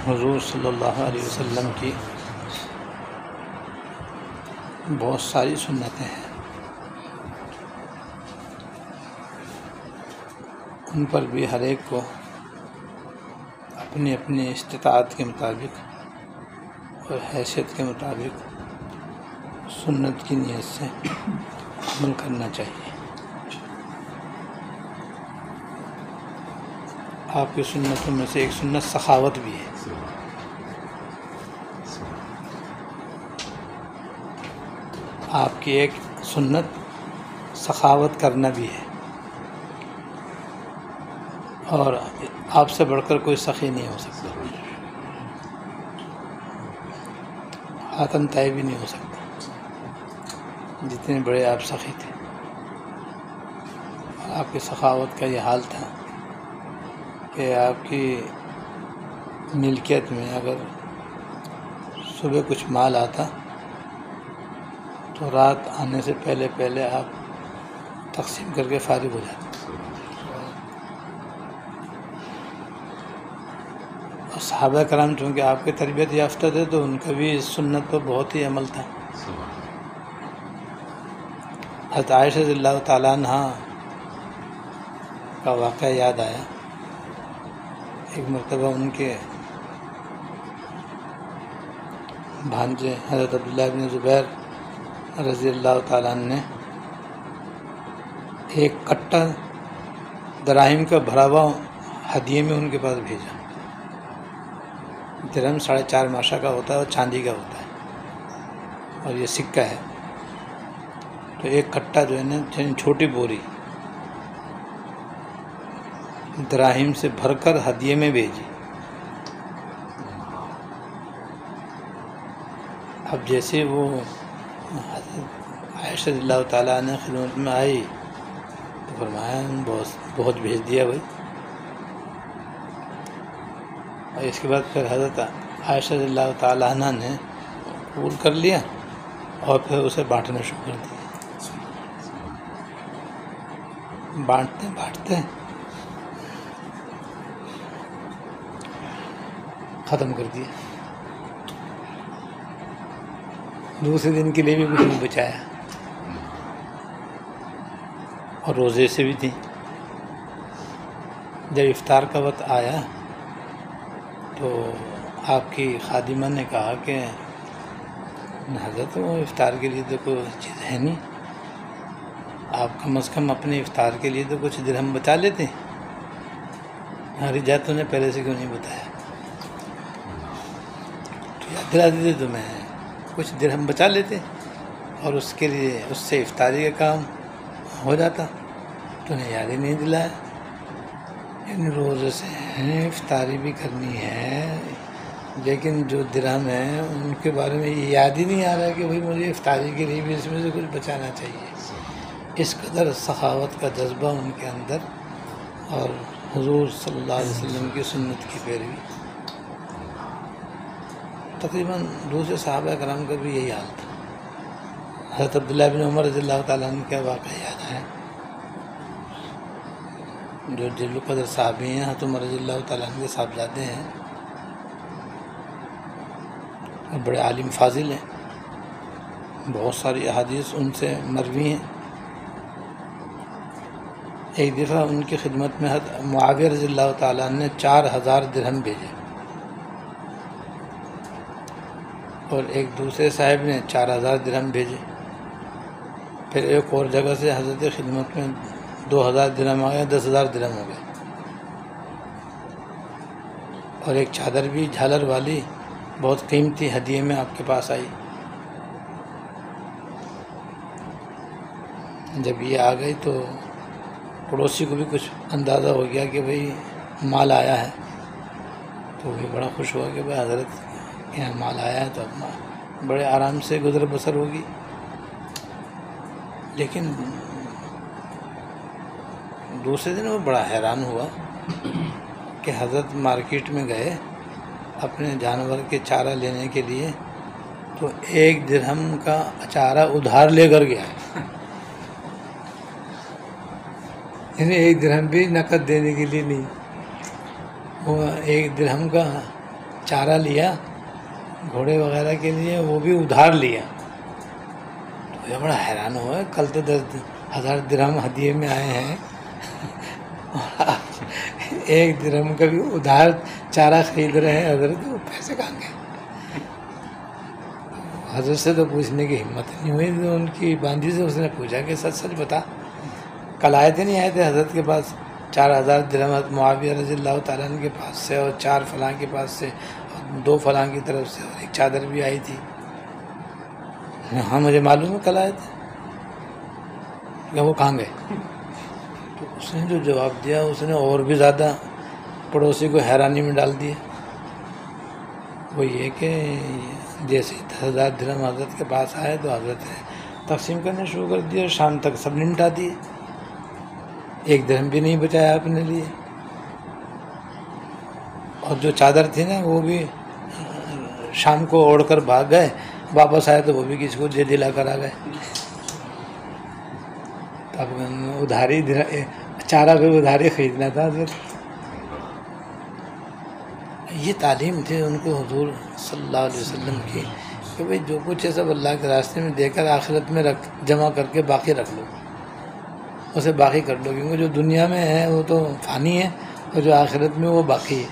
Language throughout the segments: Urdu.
حضور صلی اللہ علیہ وسلم کی بہت ساری سنتیں ہیں، ان پر بھی ہر ایک کو اپنی اپنی استطاعت کے مطابق اور حیثیت کے مطابق سنت کی نیت سے عمل کرنا چاہیے۔ آپ کی سنتوں میں سے ایک سنت سخاوت بھی ہے۔ آپ کی ایک سنت سخاوت کرنا بھی ہے، اور آپ سے بڑھ کر کوئی سخی نہیں ہو سکتا، حاتم طائی بھی نہیں ہو سکتا، جتنے بڑے آپ سخی تھے۔ آپ کی سخاوت کا یہ حال تھا کہ آپ کی ملکیت میں اگر صبح کچھ مال آتا تو رات آنے سے پہلے پہلے آپ تقسیم کر کے فارغ ہو جاتے۔ اور صحابہ کرام چونکہ آپ کے تربیت یافتہ تھے تو ان کا بھی اس سنت پر بہت ہی عمل تھا۔ حضرت عائشہ رضی اللہ تعالیٰ عنہ کا واقعہ یاد آیا۔ ایک مرتبہ ان کے بھانجے حضرت عبداللہ بن زبیر رضی اللہ تعالیٰ عنہ نے ایک کٹا دراہم کا بھرا ہوا ہدیے میں ان کے پاس بھیجا۔ درہم 4.5 ماشا کا ہوتا ہے اور چاندی کا ہوتا ہے، اور یہ سکہ ہے، تو ایک کٹا جو ہے نا چھوٹی بوری دراہم سے بھر کر ہدیے میں بھیجی۔ اب جیسے وہ عائشہ رضی اللہ تعالیٰ عنہ خدمت میں آئی تو فرمایا بہت بھیج دیا بھائی۔ اور اس کے بعد پھر حضرت عائشہ رضی اللہ تعالیٰ عنہ نے قبول کر لیا اور پھر اسے بانٹنا شروع کر دیا۔ بانٹتے بانٹتے ختم کر دیا۔ دوسرے دن کے لیے بھی کچھ نہیں بچایا، اور روزے سے بھی تھی۔ جب افطار کا وقت آیا تو آپ کی خادمہ نے کہا کہ حضرت وہ افطار کے لیے تو کوئی چیز ہے نہیں، آپ کم از کم اپنے افطار کے لیے تو کچھ درہم بچا لیتے۔ ہماری جاتوں نے پہلے سے کیوں نہیں بتایا؟ تو یاد دلا دیتے تو میں کچھ درہم بچا لیتے اور اس کے لیے اس سے افطاری کا کام ہو جاتا۔ تو نے یاد ہی نہیں دلایا۔ ان روزے سے ہیں، افطاری بھی کرنی ہے، لیکن جو درہم ہیں ان کے بارے میں یہ یاد ہی نہیں آ رہا ہے کہ بھائی مجھے افطاری کے لیے بھی اس میں سے کچھ بچانا چاہیے۔ اس قدر سخاوت کا جذبہ ان کے اندر، اور حضور صلی اللہ علیہ وسلم کی سنت کی پیروی۔ تقریباً دوسرے صحابہ کرام کا بھی یہی حال تھا۔ حضرت عبداللہ بن عمر رضی اللہ تعالیٰ عنہ کا واقعہ یاد ہے، جو جلیل القدر صحابی ہیں، حضرت عمر رضی اللہ تعالیٰ عنہ کے صاحبزادے ہیں، اور بڑے عالم فاضل ہیں، بہت ساری احادیث ان سے مروی ہیں۔ ایک دفعہ ان کی خدمت میں حضرت معاویہ رضی اللہ تعالیٰ عنہ نے 4000 درہم بھیجے، اور ایک دوسرے صاحب نے 4000 درہم بھیجے۔ پھر ایک اور جگہ سے حضرت خدمت میں 2000 درہم آ گئے، 10,000 درہم ہو گئے۔ اور ایک چادر بھی جھالر والی بہت قیمتی ہدیے میں آپ کے پاس آئی۔ جب یہ آ گئی تو پڑوسی کو بھی کچھ اندازہ ہو گیا کہ بھئی مال آیا ہے، تو وہ بھی بڑا خوش ہوا کہ بھئی حضرت کے یہاں مال آیا ہے تو اب بڑے آرام سے گزر بسر ہوگی۔ لیکن دوسرے دن وہ بڑا حیران ہوا کہ حضرت مارکیٹ میں گئے اپنے جانور کے چارہ لینے کے لیے، تو 1 درہم کا چارہ ادھار لے کر گیا، یعنی 1 درہم بھی نقد دینے کے لیے نہیں۔ وہ 1 درہم کا چارہ لیا گھوڑے وغیرہ کے لیے، وہ بھی ادھار لیا. تو یہ بڑا حیران ہوا، کل تو 10,000 درہم ہدیے میں آئے ہیں اور آپ 1 درہم کا بھی ادھار چارہ خرید رہے ہیں. حضرت وہ پیسے کہاں گئے؟ حضرت سے تو پوچھنے کی ہمت نہیں ہوئی. تو ان کی باندھی سے اس نے پوچھا کہ سچ سچ بتا، کل آئے تھے نہیں آئے تھے حضرت کے پاس 4,000 درہم حضرت معاویہ رضی اللہ تعالیٰ عنہ کے پاس سے، اور 4 فلاں کے پاس سے، اور 2 فلاں کی طرف سے، اور 1 چادر بھی آئی تھی. ہاں مجھے معلوم ہے کل آئے تھے. کہ وہ کہاں گئے؟ تو اس نے جو جواب دیا اس نے اور بھی زیادہ پڑوسی کو حیرانی میں ڈال دیا. وہ یہ کہ جیسے 10,000 درہم حضرت کے پاس آئے تو حضرت نے تقسیم کرنے شروع کر دیا، شام تک سب نے نمٹا دیے، 1 درہم بھی نہیں بچایا اپنے لیے. اور جو چادر تھی نا وہ بھی شام کو اوڑھ کر بھاگ گئے، واپس آئے تو وہ بھی کسی کو دے دلا کر آ گئے. اب ادھاری چارہ پہ ادھاری خریدنا تھا. حضرت یہ تعلیم تھی ان کو حضور صلی اللہ علیہ وسلم کی کہ بھئی جو کچھ ہے سب اللہ کے راستے میں دے کر آخرت میں جمع کر کے باقی رکھ لو، اسے باقی کر لو، کیونکہ جو دنیا میں ہے وہ تو فانی ہے اور جو آخرت میں وہ باقی ہے.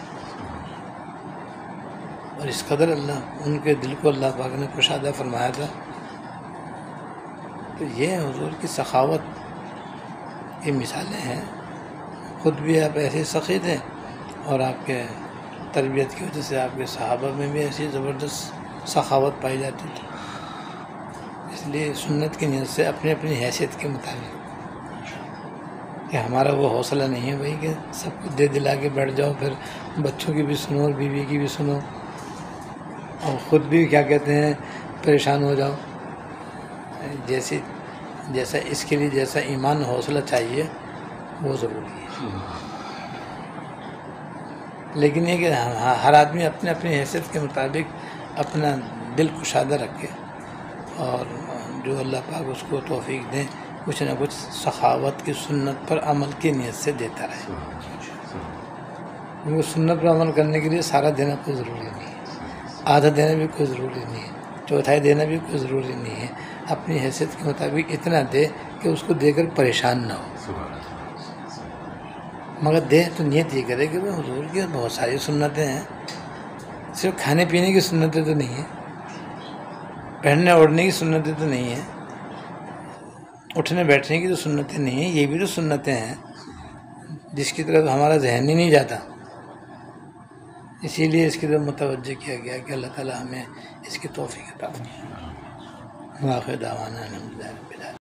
اور اس قدر اللہ ان کے دل کو اللہ پاک نے کشادہ فرمایا تھا. تو یہ حضور کی سخاوت کی مثالیں ہیں. خود بھی آپ ایسے سخی تھے اور آپ کے تربیت کی وجہ سے آپ کے صحابہ میں بھی ایسی زبردست سخاوت پائی جاتی تھی. اس لیے سنت کی نیت سے اپنی اپنی حیثیت کے مطابق، کہ ہمارا وہ حوصلہ نہیں ہے بھائی کہ سب کو دے دلا کے بیٹھ جاؤ، پھر بچوں کی بھی سنو اور بیوی کی بھی سنو اور خود بھی کیا کہتے ہیں پریشان ہو جاؤ. جیسا اس کے لیے جیسا ایمان حوصلہ چاہیے وہ ضروری ہے. لیکن یہ کہ ہر آدمی اپنے اپنی حیثیت کے مطابق اپنا دل کشادہ رکھے اور جو اللہ پاک اس کو توفیق دیں کچھ نہ کچھ سخاوت کی سنت پر عمل کی نیت سے دیتا رہے. کیونکہ سنت پر عمل کرنے کے لیے سارا دینا کوئی ضروری نہیں ہے، آدھا دینا بھی کوئی ضروری نہیں ہے، چوتھائی دینا بھی کوئی ضروری نہیں ہے. اپنی حیثیت کے مطابق اتنا دے کہ اس کو دے کر پریشان نہ ہو. مگر دے تو نیت یہ کرے کہ وہ حضور کی بہت ساری سنتیں ہیں، صرف کھانے پینے کی سنتیں تو نہیں ہیں، پہننے اوڑھنے کی سنتیں تو نہیں ہیں، اٹھنے بیٹھنے کی تو سنتیں نہیں ہیں. یہ بھی تو سنتیں ہیں جس کی طرف ہمارا ذہن ہی نہیں جاتا. اسی لیے اس کی طرف متوجہ کیا گیا کہ اللہ تعالیٰ ہمیں اس کی توفیق عطا فرمائے. آخر دعوانا الحمدللہ رب العالمین.